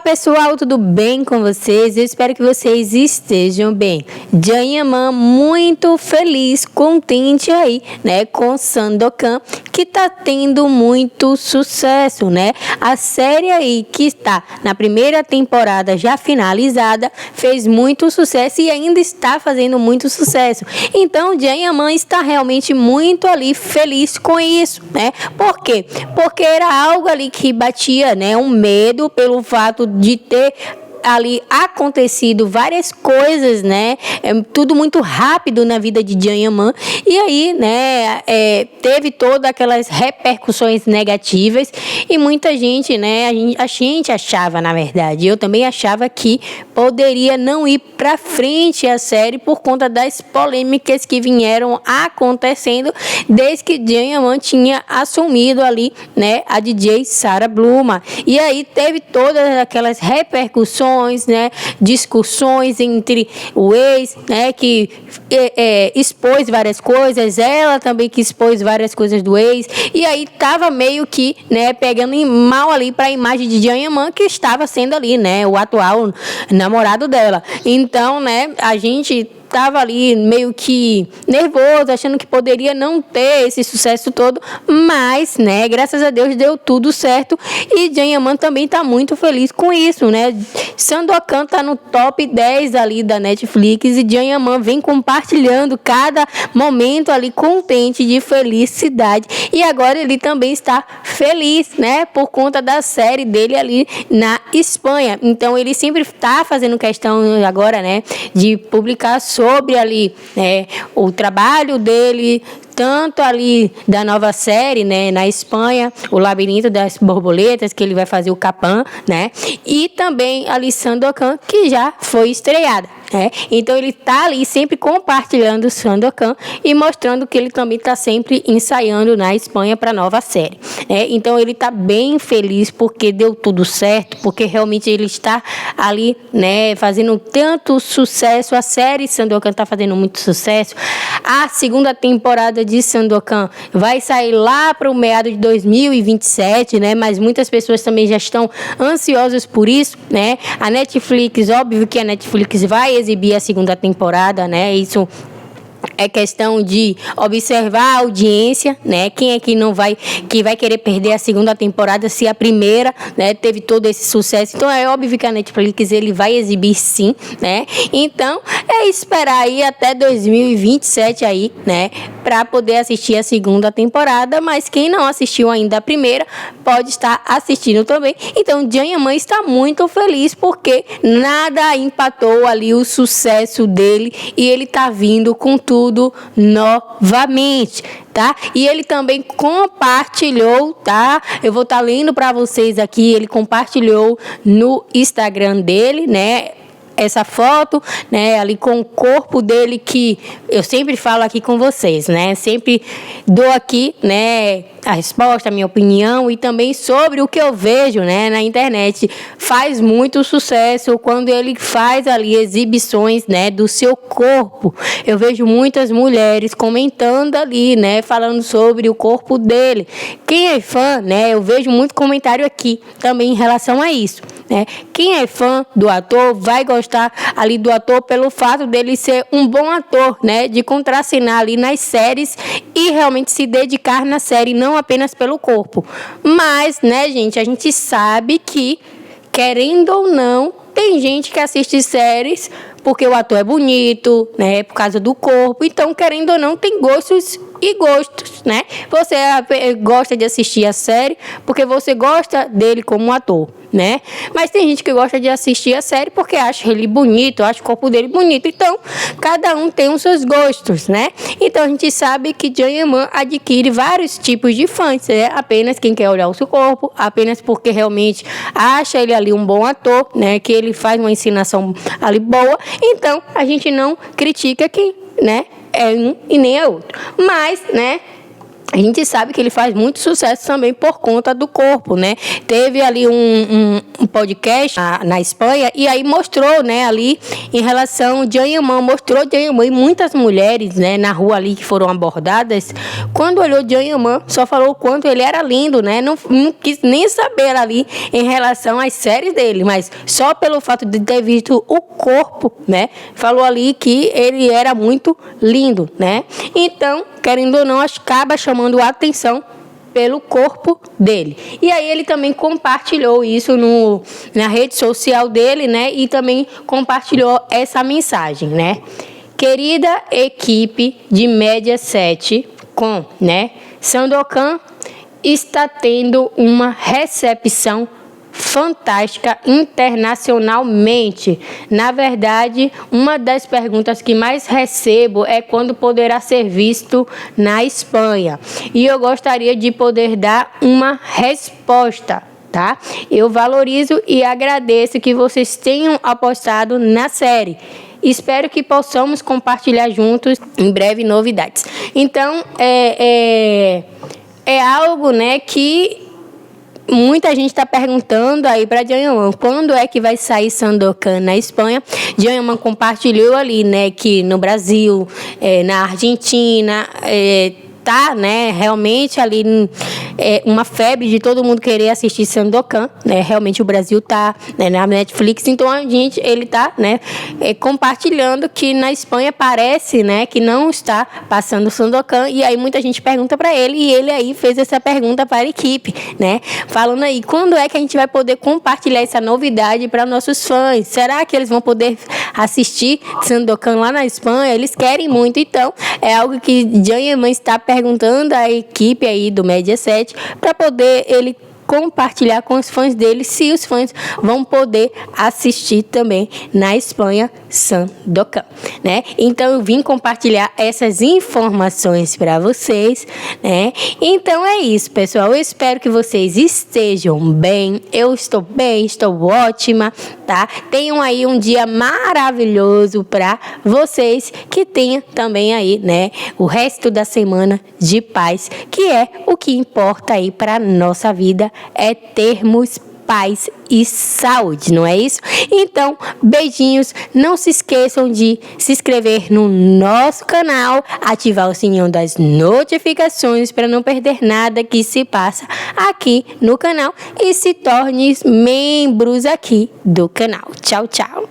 Olá pessoal, tudo bem com vocês? Eu espero que vocês estejam bem. Janyaman muito feliz, contente aí, né, com Sandokan, que tá tendo muito sucesso, né? A série aí que está na primeira temporada já finalizada, fez muito sucesso e ainda está fazendo muito sucesso. Então, Janyaman está realmente muito ali feliz com isso, né? Por quê? Porque era algo ali que batia, né, um medo pelo fato de ter ali acontecido várias coisas, né? Tudo muito rápido na vida de Janyaman. E aí, né, teve todas aquelas repercussões negativas e muita gente, né, a gente achava, na verdade, eu também achava que poderia não ir para frente a série por conta das polêmicas que vieram acontecendo desde que Janyaman tinha assumido ali, né, a DJ Sarah Bluma. E aí teve todas aquelas repercussões, né, discussões entre o ex, né, que expôs várias coisas, ela também que expôs várias coisas do ex, e aí tava meio que, né, pegando mal ali para a imagem de Janyaman, que estava sendo ali, né, o atual namorado dela. Então, né, a gente tava ali meio que nervoso, achando que poderia não ter esse sucesso todo, mas, né, graças a Deus deu tudo certo e Janyaman também tá muito feliz com isso, né? Sandokan tá no top 10 ali da Netflix e Janyaman vem compartilhando cada momento ali contente de felicidade e agora ele também está feliz, né, por conta da série dele ali na Espanha. Então ele sempre tá fazendo questão agora, né, de publicar sobre ali, né, o trabalho dele, tanto ali da nova série, né, na Espanha, o Labirinto das Borboletas, que ele vai fazer o Capan, né, e também ali Sandokan, que já foi estreada. Então ele está ali sempre compartilhando o Sandokan e mostrando que ele também está sempre ensaiando na Espanha para a nova série. Então ele está bem feliz porque deu tudo certo, porque realmente ele está ali, né, fazendo tanto sucesso. A série Sandokan está fazendo muito sucesso. A segunda temporada de Sandokan vai sair lá para o meado de 2027, né? Mas muitas pessoas também já estão ansiosas por isso, né? A Netflix, óbvio que a Netflix vai exibir a segunda temporada, né? Isso é questão de observar a audiência, né? Quem é que não vai, que vai querer perder a segunda temporada se a primeira, né, teve todo esse sucesso? Então é óbvio que a Netflix ele vai exibir sim, né? Então é esperar aí até 2027 aí, né, para poder assistir a segunda temporada, mas quem não assistiu ainda a primeira pode estar assistindo também. Então Janyaman está muito feliz porque nada empatou ali o sucesso dele e ele tá vindo com tudo novamente, tá? E ele também compartilhou, tá? Eu vou estar lendo para vocês aqui, ele compartilhou no Instagram dele, né, essa foto, né, ali com o corpo dele, que eu sempre falo aqui com vocês, né, sempre dou aqui, né, a resposta, a minha opinião e também sobre o que eu vejo, né, na internet. Faz muito sucesso quando ele faz ali exibições, né, do seu corpo. Eu vejo muitas mulheres comentando ali, né, falando sobre o corpo dele. Quem é fã, né, eu vejo muito comentário aqui também em relação a isso, né? Quem é fã do ator vai gostar ali do ator pelo fato dele ser um bom ator, né, de contracenar ali nas séries e realmente se dedicar na série, não apenas pelo corpo. Mas, né, gente, a gente sabe que, querendo ou não, tem gente que assiste séries porque o ator é bonito, né, por causa do corpo. Então, querendo ou não, tem gostos e gostos, né? Você gosta de assistir a série porque você gosta dele como ator, né? Mas tem gente que gosta de assistir a série porque acha ele bonito, acha o corpo dele bonito. Então, cada um tem os seus gostos, né? Então, a gente sabe que Janyaman adquire vários tipos de fãs, né? Apenas quem quer olhar o seu corpo, apenas porque realmente acha ele ali um bom ator, né? Que ele faz uma encenação ali boa. Então, a gente não critica que, né, é um e nem é outro. Mas, né, A gente sabe que ele faz muito sucesso também por conta do corpo, né? Teve ali um podcast na Espanha e aí mostrou, né, ali em relação a Janhaman, mostrou Janhaman e muitas mulheres, né, na rua ali que foram abordadas, quando olhou Janhaman, só falou o quanto ele era lindo, né? Não quis nem saber ali em relação às séries dele, mas só pelo fato de ter visto o corpo, né, falou ali que ele era muito lindo, né? Então, querendo ou não, acaba chamando a atenção pelo corpo dele. E aí ele também compartilhou isso na rede social dele, né? E também compartilhou essa mensagem, né? Querida equipe de Mediaset com, né, Sandokan está tendo uma recepção fantástica internacionalmente. Na verdade, uma das perguntas que mais recebo é quando poderá ser visto na Espanha. E eu gostaria de poder dar uma resposta, tá? Eu valorizo e agradeço que vocês tenham apostado na série. Espero que possamos compartilhar juntos em breve novidades. Então, é algo, né, que muita gente está perguntando aí para Janhaman quando é que vai sair Sandokan na Espanha. Janhaman compartilhou ali, né, que no Brasil, na Argentina, tá, né, realmente ali uma febre de todo mundo querer assistir Sandokan, né? Realmente o Brasil tá, né, na Netflix, então ele tá, né, compartilhando que na Espanha parece, né, que não está passando Sandokan, e aí muita gente pergunta para ele, e ele aí fez essa pergunta para a equipe, né, falando aí, quando é que a gente vai poder compartilhar essa novidade para nossos fãs? Será que eles vão poder assistir Sandokan lá na Espanha? Eles querem muito, então é algo que Janhaman está perguntando à equipe aí do Mediaset para poder ele compartilhar com os fãs dele, se os fãs vão poder assistir também na Espanha Sandokan, né? Então eu vim compartilhar essas informações para vocês, né? Então é isso, pessoal. Eu espero que vocês estejam bem. Eu estou bem, estou ótima, tá? Tenham aí um dia maravilhoso para vocês, que tenha também aí, né, o resto da semana de paz, que é o que importa aí para nossa vida, é termos paz e saúde, não é isso? Então, beijinhos, não se esqueçam de se inscrever no nosso canal, ativar o sininho das notificações para não perder nada que se passa aqui no canal e se torne membros aqui do canal. Tchau, tchau!